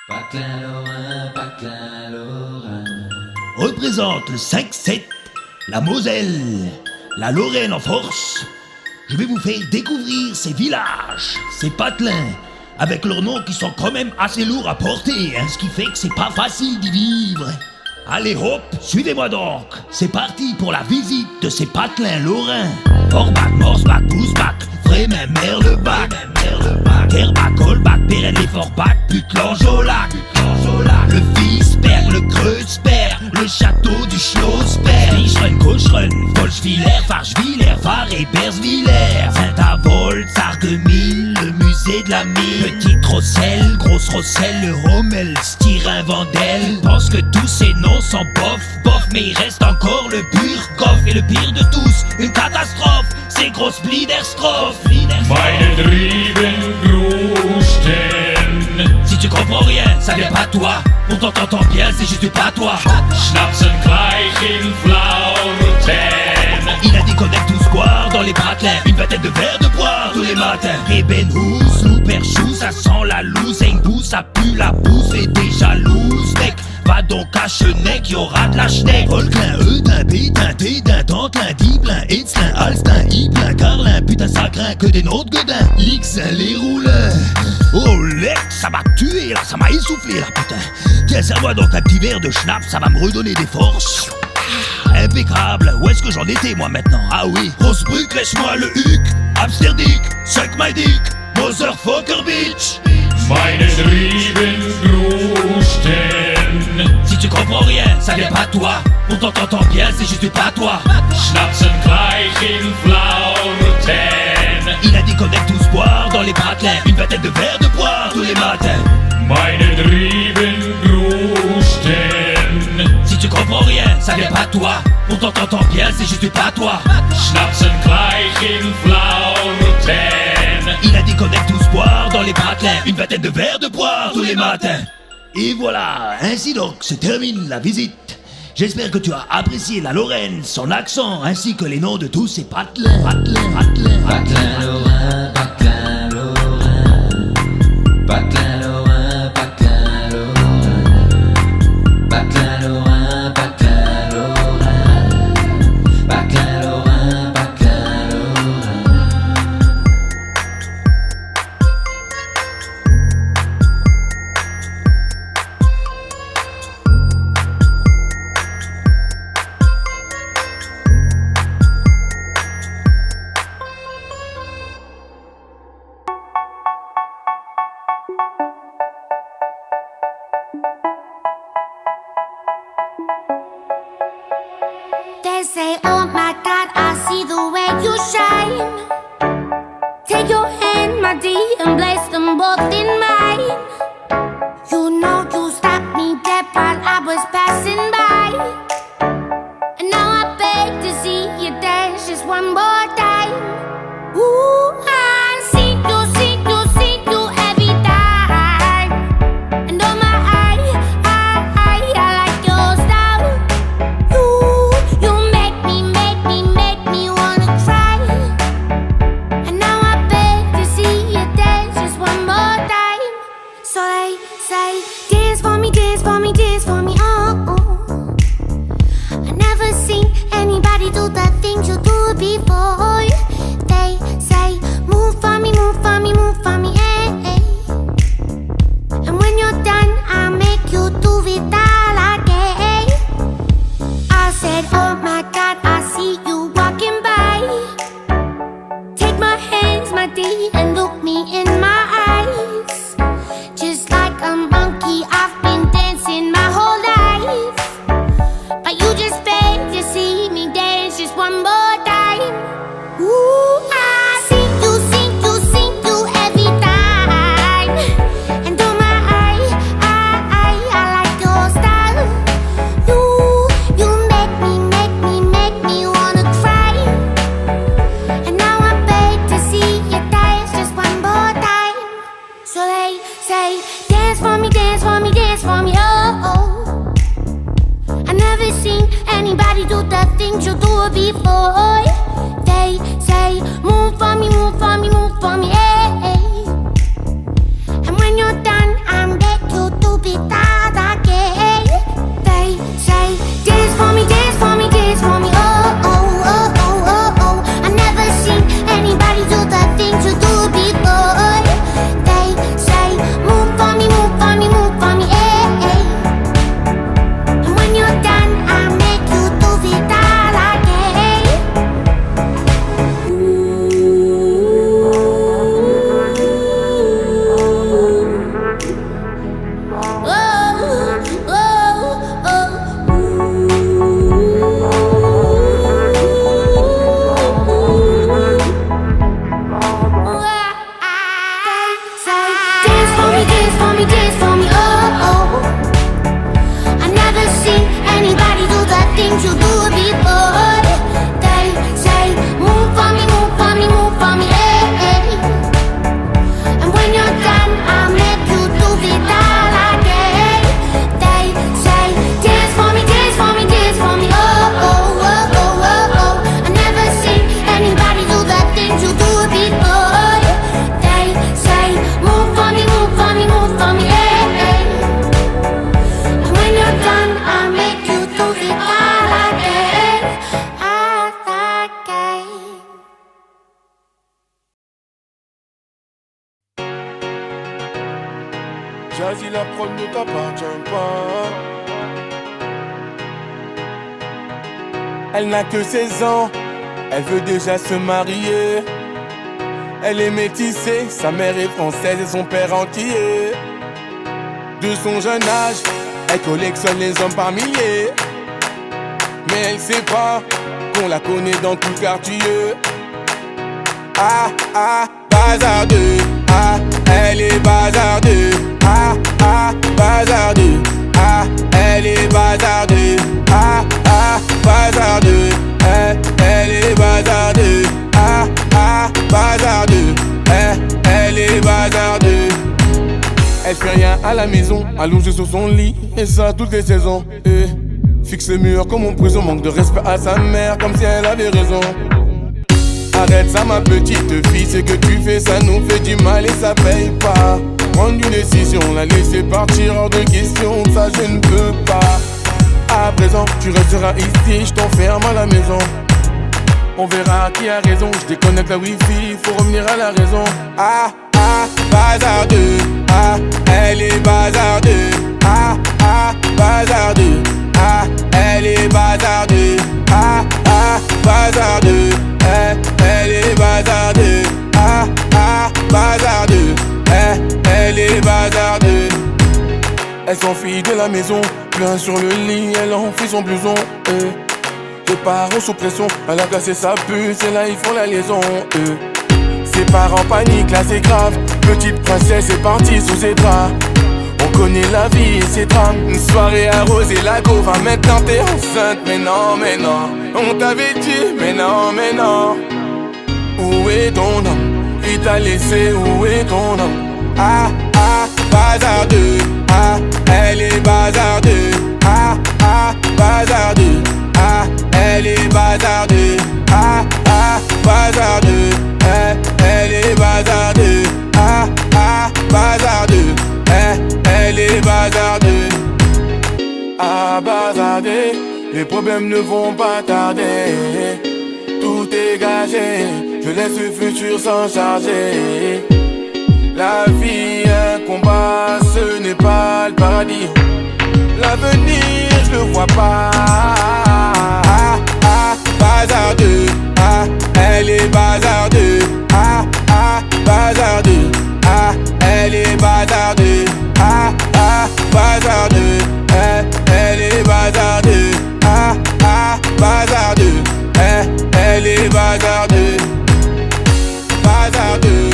Patelin-Lorrain. Représente le 5-7, la Moselle, la Lorraine en force. Je vais vous faire découvrir ces villages, ces patelins, avec leurs noms qui sont quand même assez lourds à porter, hein, ce qui fait que c'est pas facile d'y vivre. Allez hop, suivez-moi donc. C'est parti pour la visite de ces patelins lorrains. Forbach, Morsbach, Bousbach, Frémin, Merlebach, Kerbach, Colbach, Pérenne, les Forbach, Putlange-au-Lac, le Fisberg, le Kreuzberg, le château du Schlossberg, Licheren, Cocheren, Folchwiller, Farchwiller, Var et Berswiller, Saint-Avold, Sarreguemines, le musée de la mine, Petite Rosselle, Grosse Rosselle, le Rommel, Styrin, Vandel. Pense que tous ces noms sont bof, mais il reste encore le Burghoff. Et le pire de tous, une catastrophe, c'est Grosse Bliederstroff. Meine Triebengrusten. Si tu comprends rien, ça vient pas de toi. Pourtant t'entends bien, c'est juste du patois. Schnapsen gleich in Flauten. Il a des connects tous square dans les patelins. Une vingtaine de verres de boire tous les matins. Ebenhus, Louperchou, ça sent la loose. Engbou, ça pue la bouffe et déjà loose, mec. Va donc à Chenec, y'aura de la schneck. Volclin, Eudin, Pétain, Tédin, Tantlin, Diblin, Etzlin, Alstin, Iblin, Carlin. Putain ça craint que des nôtres godins. Lixin, les rouleurs. Oh lec, ça m'a tué là, ça m'a essoufflé là putain. Tiens, serre-moi donc un petit verre de schnapp, ça va me redonner des forces. Impeccable, où est-ce que j'en étais moi maintenant? Ah oui, Rosbrück, lèche-moi le huc. Amsterdam, suck my dick. Motherfucker bitch. Meine Triebengrusten. Si tu comprends rien, ça vient pas de toi. Pourtant t'entends bien, c'est juste du patois. Schnapsen gleich in Flauten. Il a des connects tous boire dans les patelins. Une vingtaine de verres de boire tous les matins. Meine Triebengrusten. Si tu comprends rien, ça vient pas de toi. Pourtant t'entends bien, c'est juste du patois. Schnapsen gleich in Flauten. Il a des connects tous boire dans les patelins. Une vingtaine de verres de boire tous les matins. Et voilà, ainsi donc se termine la visite. J'espère que tu as apprécié la Lorraine, son accent, ainsi que les noms de tous ces patelins. Patelin-Lorrain, Patelin-Lorrain. Patelin-Lorrain, Patelin-Lorrain. Patelin-Lorrain, Patelin-Lorrain. Patelin-Lorrain, Patelin-Lorrain. They say, oh my God, I see the way you shine. Take your hand, my dear, and place them both in mine. You know you stopped me dead while I was passing by. And now I beg to see you dance just one more time. Ooh, I see you every time. And oh my, I like your style. You make me wanna cry. And now I beg to see you dance just one more time. So they say, dance for me, dance for me, dance for me, oh, oh. I never seen anybody do the things you do before. They say, move for me, move for me, move for me, eh, eh. And when you're done, I'll make you do it all again. I said, oh my God, I see you walking by. Take my hands, my dear, and look me in my eyes. Just like a monkey, I've been dancing my whole life. But you just beg to see me dance just one more time. Ooh, I see you every time. And oh my, I like your style. You make me wanna cry. And now I beg to see you dance just one more time. So they say, dance for me, dance for me, dance for me, oh, oh. I never seen anybody do the things you do before. They say, move for me, move for me, move for me, eh, eh. And when you're done, I'm back you to be Jazzy, la prod ne t'appartient pas. Elle n'a que 16 ans, elle veut déjà se marier. Elle est métissée, sa mère est française et son père antillais. De son jeune âge, elle collectionne les hommes par milliers. Mais elle sait pas qu'on la connaît dans tout le quartier. Ah, ah, bazardeux. Ah, elle est bazardeux. Ah, ah, bazardeux. Ah, elle est bazardeux. Ah, ah, bazardeux. Elle est bazardeux. Ah, ah, bazardeux. Elle est bazardeux. Elle fait rien à la maison, allongée sur son lit, et ça toutes les saisons. Fixe le mur comme en prison, manque de respect à sa mère, comme si elle avait raison. Arrête ça ma petite fille, ce que tu fais ça nous fait du mal et ça paye pas. Prendre une décision, la laisser partir hors de question, ça je ne peux pas. À présent, tu resteras ici, je t'enferme à la maison. On verra qui a raison, je déconnecte la wifi, faut revenir à la raison. Ah, ah, bazardeux. Ah, elle est bazardeux. Ah, ah, bazardeux. Ah, elle est bazardeux. Ah, ah, bazardeux. Elle est bazardeux. Ah, ah, bazardeux. Elle est bazardeux. Elle s'enfuit de la maison, plein sur le lit, elle enfuit son blouson. Les parents sous pression, elle a cassé sa puce et là ils font la liaison. Ses parents paniquent, là c'est grave. Petite princesse est partie sous ses draps. On connaît la vie et ses drames. Une soirée arrosée, la go va maintenant t'es enceinte. Mais non, mais non, on t'avait dit, mais non, mais non. Où est ton homme? Il t'a laissé, où est ton homme? Ah, ah, bazardeux. Ah, elle est bazardeux. Ah, ah, bazardeux. Ah, elle est bazardeux. Ah, ah, bazardeux. Elle est bazardeux. Ah, ah, bazardeux. Elle est bazardeux. Ah, bazardeux. Les problèmes ne vont pas tarder. Tout est gagé. Je laisse le futur s'en charger. La vie, un combat, ce n'est pas le paradis. L'avenir, je le vois pas. Ah, ah, bazardeux. Ah, elle est bazardeux. Ah, ah, bazardeux. Ah, elle est bazardeux. Ah, ah, bazardeux. Elle est bazardeux. Ah, ah, bazardeux. Elle est bazardeux. Bazardeux.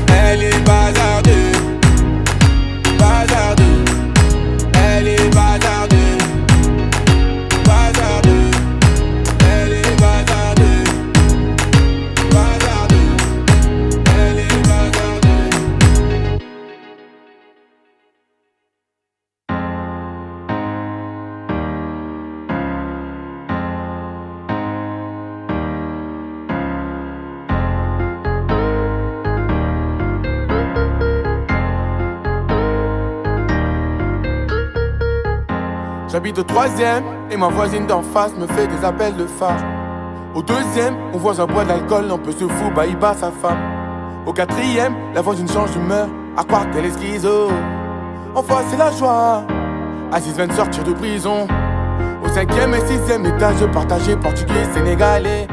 Elle est bazardeux. Bazardeux. Elle est bazardeux. Bazardeux. Elle est bazardeux. Bazardeux. Elle est bazardeux. J'habite au 3e et ma voisine d'en face me fait des appels de phare. Au 2e, mon voisin boit de l'alcool, un peu se fout, bah il bat sa femme. Au 4e, la voisine change d'humeur, à croire qu'elle est schizo. Enfin c'est la joie, Aziz vient de sortir de prison. Au 5e et 6e étage, partagé portugais, sénégalais.